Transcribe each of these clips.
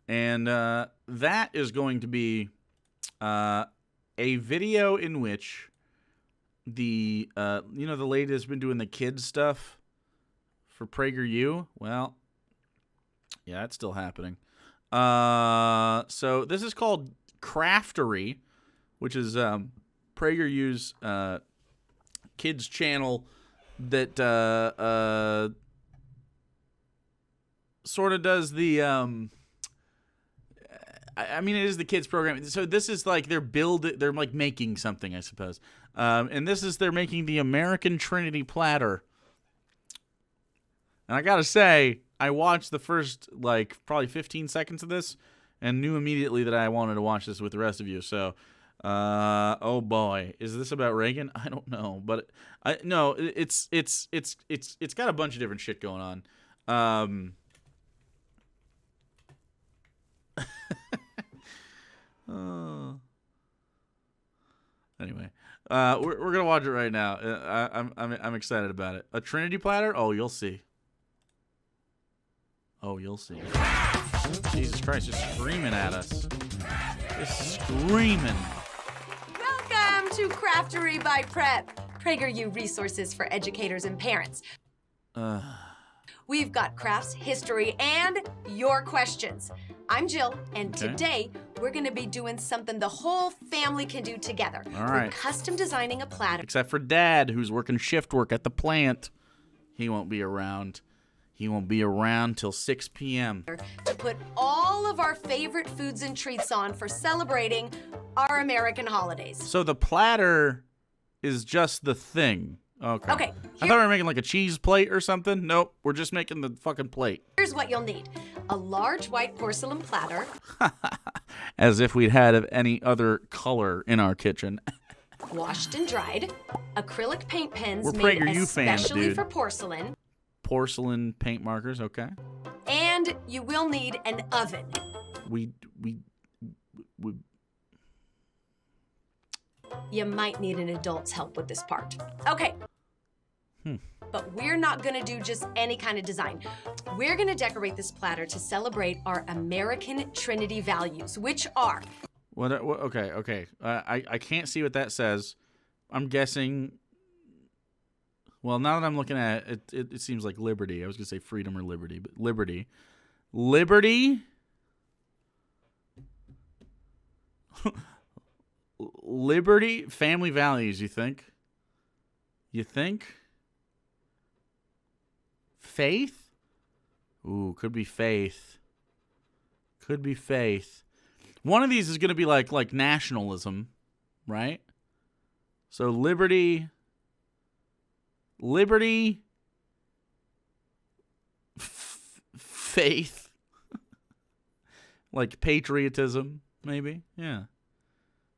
And that is going to be a video in which the the lady that's been doing the kids stuff for PragerU. Well, yeah, it's still happening. So this is called Craftory, which is PragerU's kids channel that sort of does the I mean, it is the kids program. So this is like they're like making something, I suppose. And they're making the American Trinity platter. And I gotta say, I watched the first like probably 15 seconds of this and knew immediately that I wanted to watch this with the rest of you. So, oh boy, is this about Reagan? I don't know, but no, it's got a bunch of different shit going on. Anyway, we're gonna watch it right now. I'm excited about it. A Trinity platter? Oh, you'll see. Oh, you'll see. Jesus Christ, just screaming at us. Just screaming. Welcome to Craftory by Prep, PragerU resources for educators and parents. We've got crafts, history, and your questions. I'm Jill, and today we're going to be doing something the whole family can do together. All right. We're custom designing a platter. Except for Dad, who's working shift work at the plant. He won't be around. He won't be around till 6 p.m. To put all of our favorite foods and treats on for celebrating our American holidays. So the platter is just the thing. Okay. I thought we were making like a cheese plate or something. Nope, we're just making the fucking plate. Here's what you'll need. A large white porcelain platter. As if we'd had of any other color in our kitchen. Washed and dried. Acrylic paint pens We're made PragerU fans, especially dude. for porcelain. Porcelain paint markers, okay. And you will need an oven. We You might need an adult's help with this part. Okay. But we're not gonna do just any kind of design. We're gonna decorate this platter to celebrate our American Trinity values, which are... What okay. I can't see what that says. I'm guessing... Well, now that I'm looking at it, it seems like liberty. I was gonna say freedom or liberty, but liberty. Liberty? Liberty, family values, you think? You think? Faith? Ooh, could be faith. Could be faith. One of these is going to be like nationalism, right? So liberty, faith, like patriotism, maybe, yeah.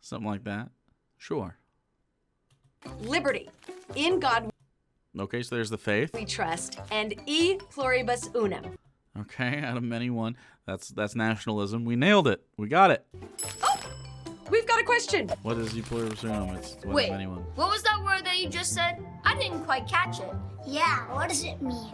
Something like that. Sure. Liberty. In God Okay, so there's the faith. we trust. And E pluribus unum. Okay, out of many one. That's nationalism. We nailed it. We got it. Oh! We've got a question. What is E pluribus unum? It's one Wait, of many one. what was that word that you just said? I didn't quite catch it. Yeah, what does it mean?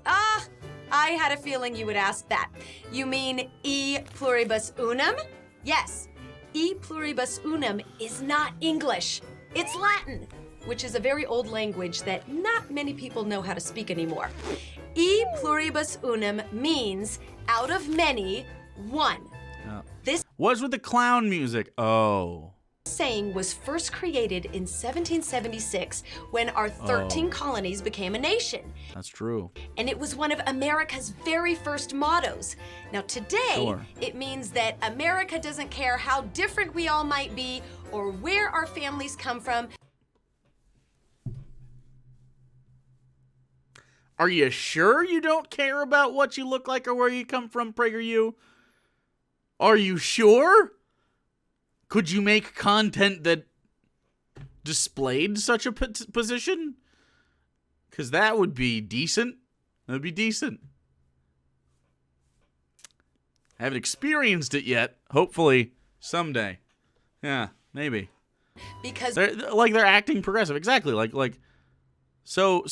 I had a feeling you would ask that. You mean E pluribus unum? Yes. E pluribus unum is not English. It's Latin, which is a very old language that not many people know how to speak anymore. E pluribus unum means out of many, one. This What's with the clown music? Oh. saying was first created in 1776 when our 13 colonies became a nation. That's true. And it was one of America's very first mottos. Now today, Sure. it means that America doesn't care how different we all might be or where our families come from. Are you sure you don't care about what you look like or where you come from, PragerU? Are you sure? Could you make content that displayed such a position? Because that would be decent. That would be decent. I haven't experienced it yet. Hopefully, someday. Yeah, maybe. Because They're acting progressive. Exactly. So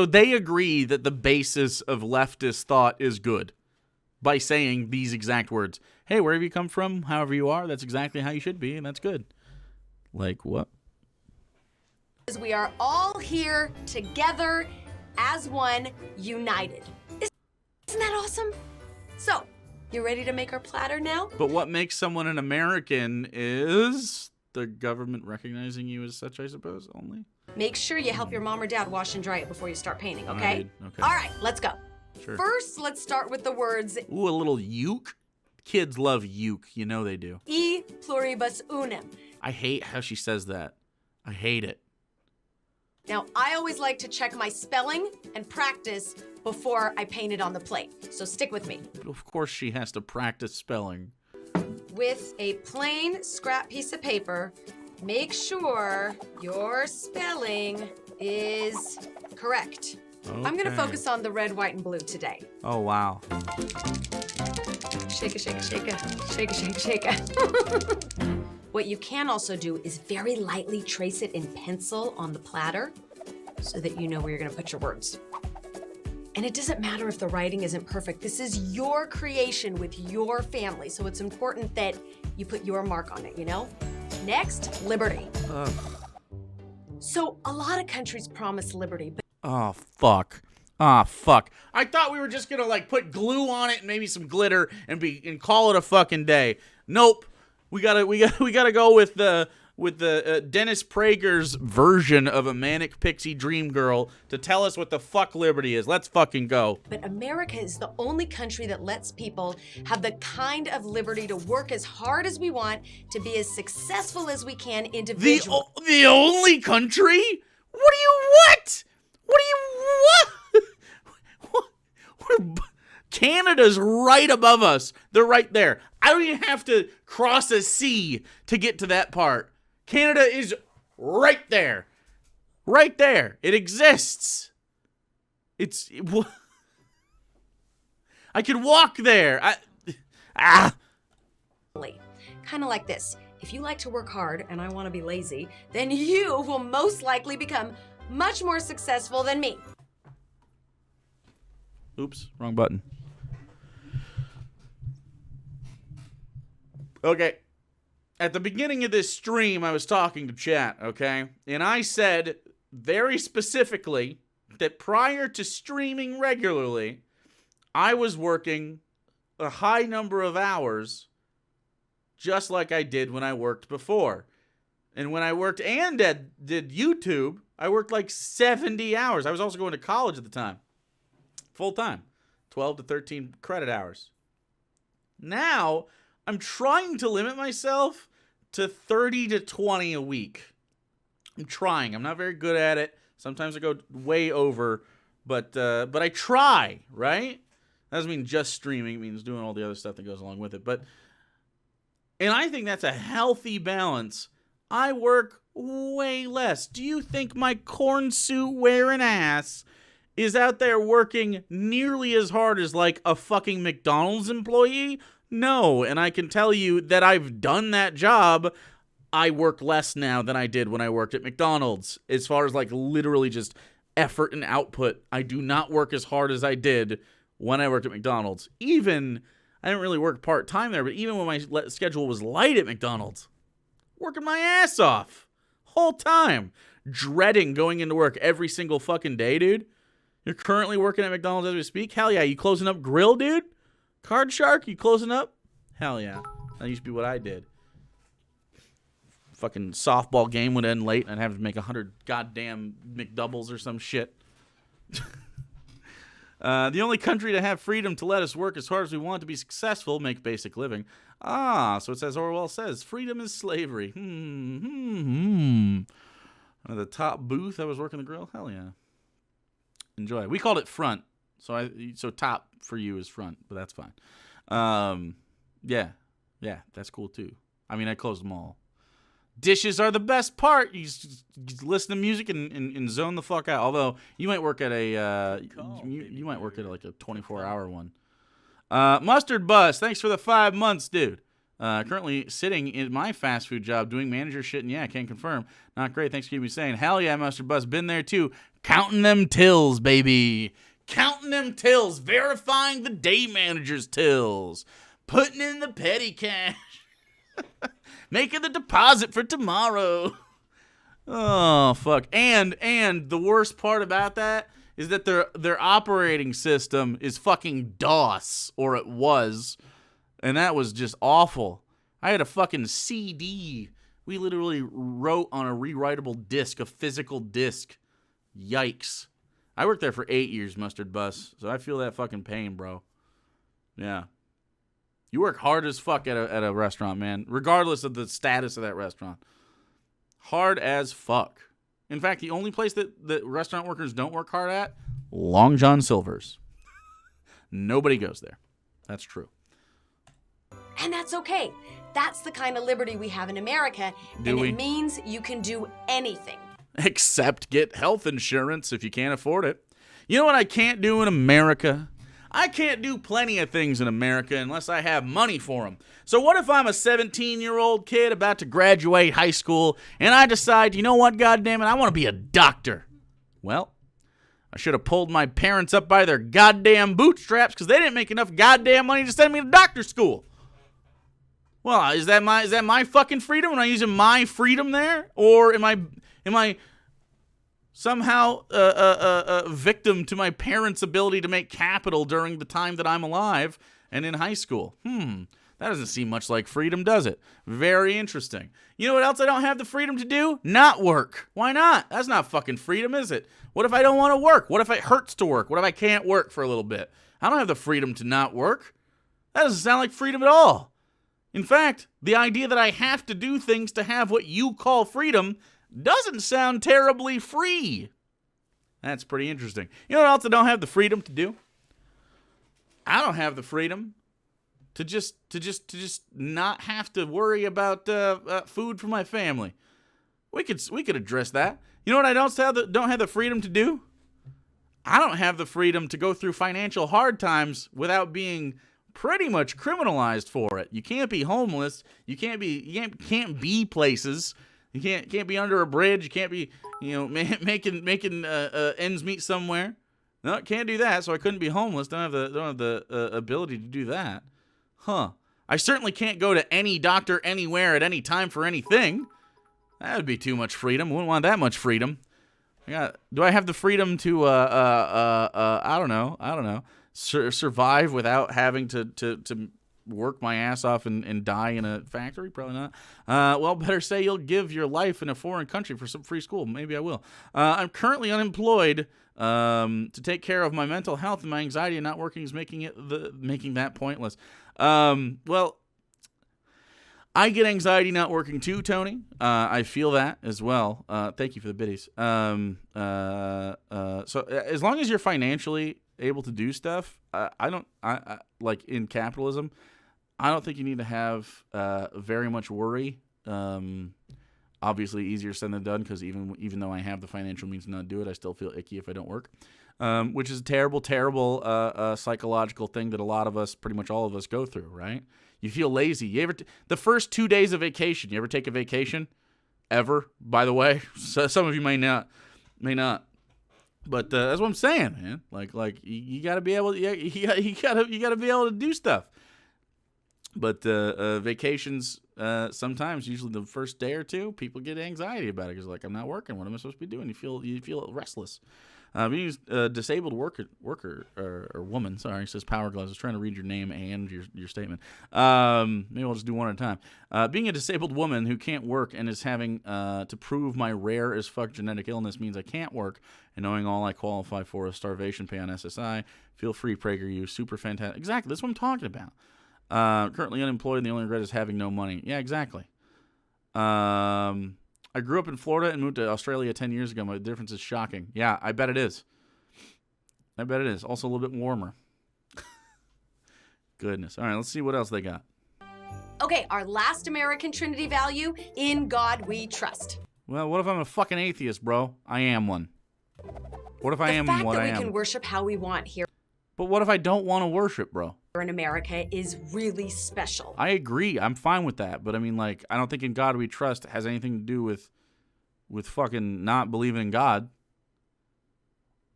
they agree that the basis of leftist thought is good. by saying these exact words. Hey, wherever you come from, however you are, that's exactly how you should be, and that's good. Like what? We are all here together as one, united. Isn't that awesome? So, you ready to make our platter now? But what makes someone an American is the government recognizing you as such, I suppose, only? Make sure you help your mom or dad wash and dry it before you start painting, okay? Okay. All right, let's go. Sure. First, let's start with the words Ooh, a little uke. Kids love uke. You know they do. E pluribus unum. I hate how she says that. I hate it. Now, I always like to check my spelling and practice before I paint it on the plate. So stick with me. But of course she has to practice spelling. With a plain scrap piece of paper, make sure your spelling is correct. Okay. I'm gonna focus on the red, white, and blue today. Oh, wow. Shake it, shake it, shake it, shake it, shake it, shake it. What you can also do is very lightly trace it in pencil on the platter so that you know where you're gonna put your words. And it doesn't matter if the writing isn't perfect. This is your creation with your family, so it's important that you put your mark on it, you know? Next, liberty. Ugh. So a lot of countries promise liberty, but Oh, fuck. Ah, fuck. I thought we were just gonna, like, put glue on it and maybe some glitter and call it a fucking day. Nope. We gotta go with the Dennis Prager's version of a manic pixie dream girl to tell us what the fuck liberty is. Let's fucking go. America is the only country that lets people have the kind of liberty to work as hard as we want, to be as successful as we can individually. The only country? What? Canada's right above us. They're right there. I don't even have to cross a sea to get to that part. Canada is right there. Right there. It exists. I could walk there. Kind of like this. If you like to work hard and I want to be lazy, then you will most likely become much more successful than me. Oops, wrong button. Okay. At the beginning of this stream, I was talking to chat, okay? And I said very specifically that prior to streaming regularly, I was working a high number of hours just like I did when I worked before. And when I worked and did YouTube, I worked like 70 hours. I was also going to college at the time. Full time. 12 to 13 credit hours. Now, I'm trying to limit myself to 30 to 20 a week. I'm trying. I'm not very good at it. Sometimes I go way over, but I try, right? That doesn't mean just streaming. It means doing all the other stuff that goes along with it. And I think that's a healthy balance. I work way less. Do you think my corn suit wearing ass is out there working nearly as hard as like a fucking McDonald's employee? No, and I can tell you that I've done that job. I work less now than I did when I worked at McDonald's. As far as like literally just effort and output, I do not work as hard as I did when I worked at McDonald's. Even, I didn't really work part-time there, but even when my schedule was light at McDonald's, working my ass off. Whole time. Dreading going into work every single fucking day, dude. You're currently working at McDonald's as we speak? Hell yeah. You closing up Grill, dude? Card Shark, you closing up? Hell yeah. That used to be what I did. Fucking softball game would end late and I'd have to make 100 goddamn McDoubles or some shit. The only country to have freedom to let us work as hard as we want to be successful, make basic living. Ah, so it says Orwell says, freedom is slavery. The top booth, I was working the grill? Hell yeah. Enjoy. We called it front. So top for you is front, but that's fine. Yeah, that's cool too. I mean, I closed them all. Dishes are the best part. You just listen to music and zone the fuck out. Although you might work at you might work at like a 24-hour one. Mustard Bus, thanks for the 5 months, dude. Currently sitting in my fast food job doing manager shit, and yeah, can't confirm. Not great. Thanks for keeping me saying. Hell yeah, Mustard Bus, been there too. Counting them tills, baby. Counting them tills, verifying the day manager's tills, putting in the petty cash, making the deposit for tomorrow. Oh, fuck. And the worst part about that is that their operating system is fucking DOS, or it was, and that was just awful. I had a fucking CD. We literally wrote on a rewritable disc, a physical disc. Yikes. I worked there for 8 years, Mustard Bus, so I feel that fucking pain, bro. Yeah. You work hard as fuck at a restaurant, man, regardless of the status of that restaurant. Hard as fuck. In fact, the only place that restaurant workers don't work hard at, Long John Silver's. Nobody goes there. That's true. And that's okay. That's the kind of liberty we have in America, and it means you can do anything. Except get health insurance if you can't afford it. You know what I can't do in America? I can't do plenty of things in America unless I have money for them. So what if I'm a 17-year-old kid about to graduate high school and I decide, you know what, goddammit, I want to be a doctor? Well, I should have pulled my parents up by their goddamn bootstraps because they didn't make enough goddamn money to send me to doctor school. Well, is that my fucking freedom? Am I using my freedom there? Or am I somehow a victim to my parents' ability to make capital during the time that I'm alive and in high school? That doesn't seem much like freedom, does it? Very interesting. You know what else I don't have the freedom to do? Not work. Why not? That's not fucking freedom, is it? What if I don't want to work? What if it hurts to work? What if I can't work for a little bit? I don't have the freedom to not work. That doesn't sound like freedom at all. In fact, the idea that I have to do things to have what you call freedom doesn't sound terribly free. That's pretty interesting. You know what else I don't have the freedom to do? I don't have the freedom to just not have to worry about food for my family. We could address that. You know what I don't have the freedom to do? I don't have the freedom to go through financial hard times without being pretty much criminalized for it. You can't be homeless. You can't be places. You can't be under a bridge. You can't be, making ends meet somewhere. No, can't do that. So I couldn't be homeless. Don't have the ability to do that. Huh. I certainly can't go to any doctor anywhere at any time for anything. That would be too much freedom. Wouldn't want that much freedom. Do I have the freedom to I don't know. Survive without having to work my ass off and die in a factory? Probably not. Well, better say you'll give your life in a foreign country for some free school. Maybe I will. I'm currently unemployed to take care of my mental health, and my anxiety and not working is making that pointless. Well, I get anxiety not working too, Tony. I feel that as well. Thank you for the biddies. So as long as you're financially able to do stuff, I like in capitalism, I don't think you need to have very much worry. Obviously easier said than done, because even though I have the financial means to not do it, I still feel icky if I don't work, which is a terrible psychological thing that pretty much all of us go through, right? You feel lazy. You ever the first 2 days of vacation, you ever take a vacation? Ever, by the way? So, some of you may not. But that's what I'm saying, man. Like you gotta be able, you gotta be able to do stuff. But vacations, sometimes, usually the first day or two, people get anxiety about it because I'm not working. What am I supposed to be doing? You feel restless. Being a disabled worker or woman. Sorry, says Power Gloves. I was trying to read your name and your statement. Maybe I'll just do one at a time. Being a disabled woman who can't work and is having to prove my rare as fuck genetic illness means I can't work, and knowing all I qualify for is starvation pay on SSI. Feel free, PragerU's. Super fantastic. Exactly. That's what I'm talking about. Currently unemployed, and the only regret is having no money. Yeah, exactly. I grew up in Florida and moved to Australia 10 years ago. My difference is shocking. Yeah, I bet it is. Also a little bit warmer. Goodness. All right, let's see what else they got. Okay, our last American Trinity value, in God we trust. Well, what if I'm a fucking atheist, bro? I am one. What if I am what I am? The fact that we can worship how we want here But what if I don't want to worship, bro? in America is really special. I agree. I'm fine with that. But I mean, I don't think in God we trust has anything to do with fucking not believing in God.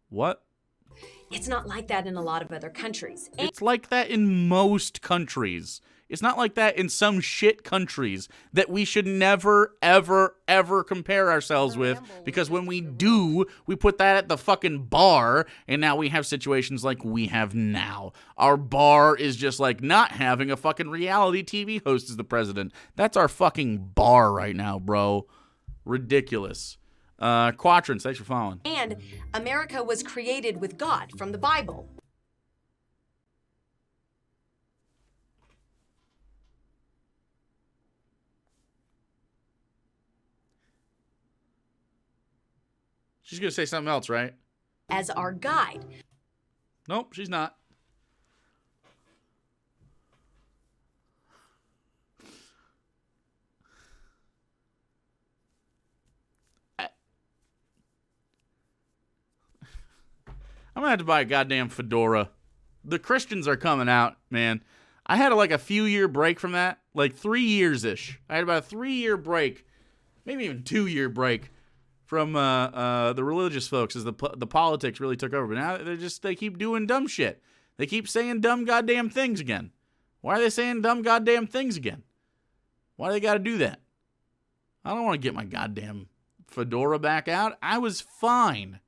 What? It's not like that in a lot of other countries. It's like that in most countries. It's not like that in some shit countries that we should never, ever, ever compare ourselves with, because when we do, we put that at the fucking bar, and now we have situations like we have now. Our bar is just like not having a fucking reality TV host as the president. That's our fucking bar right now, bro. Ridiculous. Quatrins, thanks for following. And America was created with God from the Bible. She's going to say something else, right? As our guide. Nope, she's not. I'm going to have to buy a goddamn fedora. The Christians are coming out, man. I had like a few year break from that, like 3 years-ish. I had about a 3-year break, maybe even 2-year break from the religious folks as the politics really took over. But now they keep doing dumb shit. They keep saying dumb goddamn things again. Why are they saying dumb goddamn things again? Why do they got to do that? I don't want to get my goddamn fedora back out. I was fine.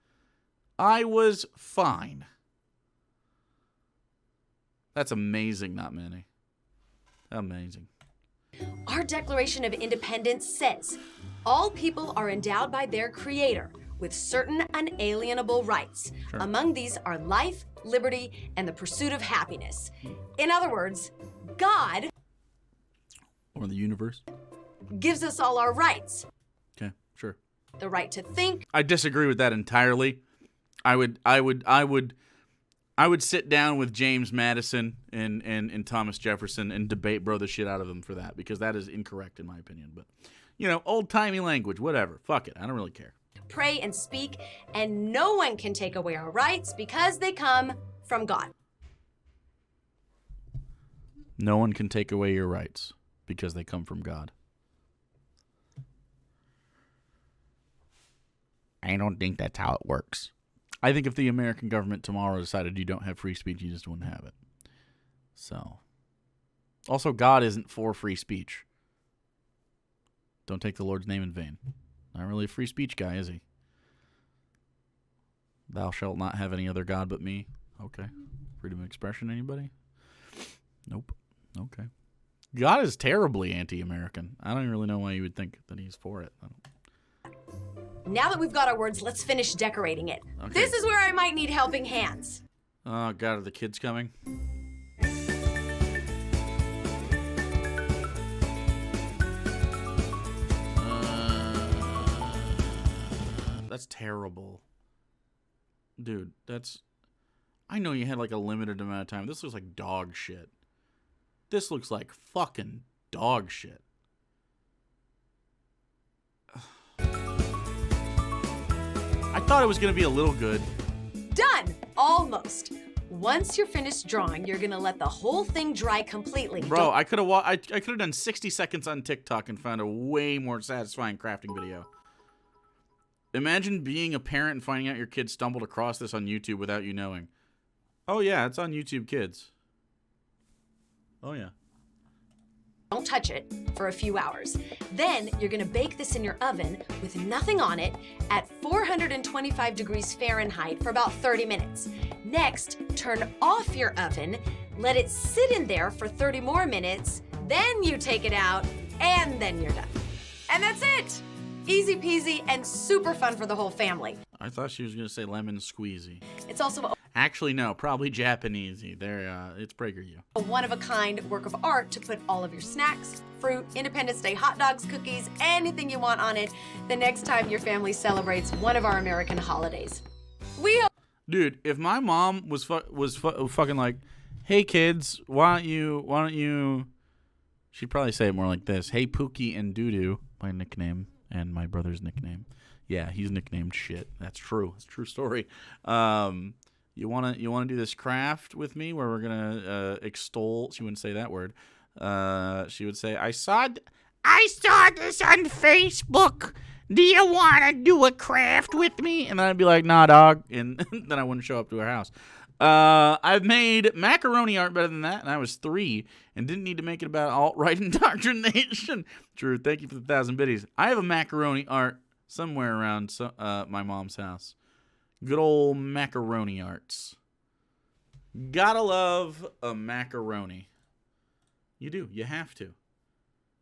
That's amazing, not many. Amazing. Our Declaration of Independence says, all people are endowed by their Creator with certain unalienable rights. Sure. Among these are life, liberty, and the pursuit of happiness. In other words, God Or the universe. gives us all our rights. Okay, sure. The right to think. I disagree with that entirely. I would sit down with James Madison and Thomas Jefferson and debate the shit out of them for that, because that is incorrect in my opinion. But, old-timey language, whatever. Fuck it. I don't really care. Pray and speak, and no one can take away our rights because they come from God. No one can take away your rights because they come from God. I don't think that's how it works. I think if the American government tomorrow decided you don't have free speech, you just wouldn't have it. So. Also, God isn't for free speech. Don't take the Lord's name in vain. Not really a free speech guy, is he? Thou shalt not have any other God but me. Okay. Freedom of expression, anybody? Nope. Okay. God is terribly anti-American. I don't really know why you would think that he's for it. Now that we've got our words, let's finish decorating it. Okay. This is where I might need helping hands. Oh, God, are the kids coming? That's terrible. Dude, I know you had like a limited amount of time. This looks like dog shit. This looks like fucking dog shit. I thought it was going to be a little good. Done! Almost. Once you're finished drawing, you're gonna let the whole thing dry completely. Bro, I could have done 60 seconds on TikTok and found a way more satisfying crafting video. Imagine being a parent and finding out your kid stumbled across this on YouTube without you knowing. Oh yeah, it's on YouTube Kids. Oh yeah. Don't touch it for a few hours. Then you're gonna bake this in your oven with nothing on it at 425 degrees Fahrenheit for about 30 minutes. Next, turn off your oven, let it sit in there for 30 more minutes, then you take it out, and then you're done. And that's it! Easy peasy and super fun for the whole family. I thought she was going to say lemon squeezy. It's also Actually, no, probably Japanesey. It's PragerU. a one-of-a-kind work of art to put all of your snacks, fruit, Independence Day hot dogs, cookies, anything you want on it the next time your family celebrates one of our American holidays. We hope. Dude, if my mom was fucking like, "Hey kids, why don't you?" She'd probably say it more like this: "Hey Pookie and Doodoo," my nickname and my brother's nickname. Yeah, he's nicknamed shit. That's true. It's a true story. You wanna do this craft with me where we're gonna extol? She wouldn't say that word. She would say, "I saw I saw this on Facebook. Do you want to do a craft with me? And then I'd be like, nah, dog. And then I wouldn't show up to her house. I've made macaroni art better than that, and I was 3 and didn't need to make it about alt-right indoctrination. True. Thank you for the 1,000 biddies. I have a macaroni art somewhere around my mom's house. Good old macaroni arts. Gotta love a macaroni. You do. You have to.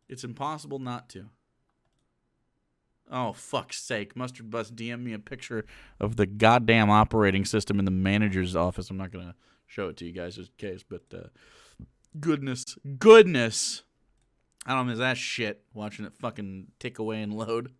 It's impossible not to. Oh, fuck's sake. Mustard Bus DM me a picture of the goddamn operating system in the manager's office. I'm not going to show it to you guys just in case, but goodness. I don't miss that shit watching it fucking tick away and load.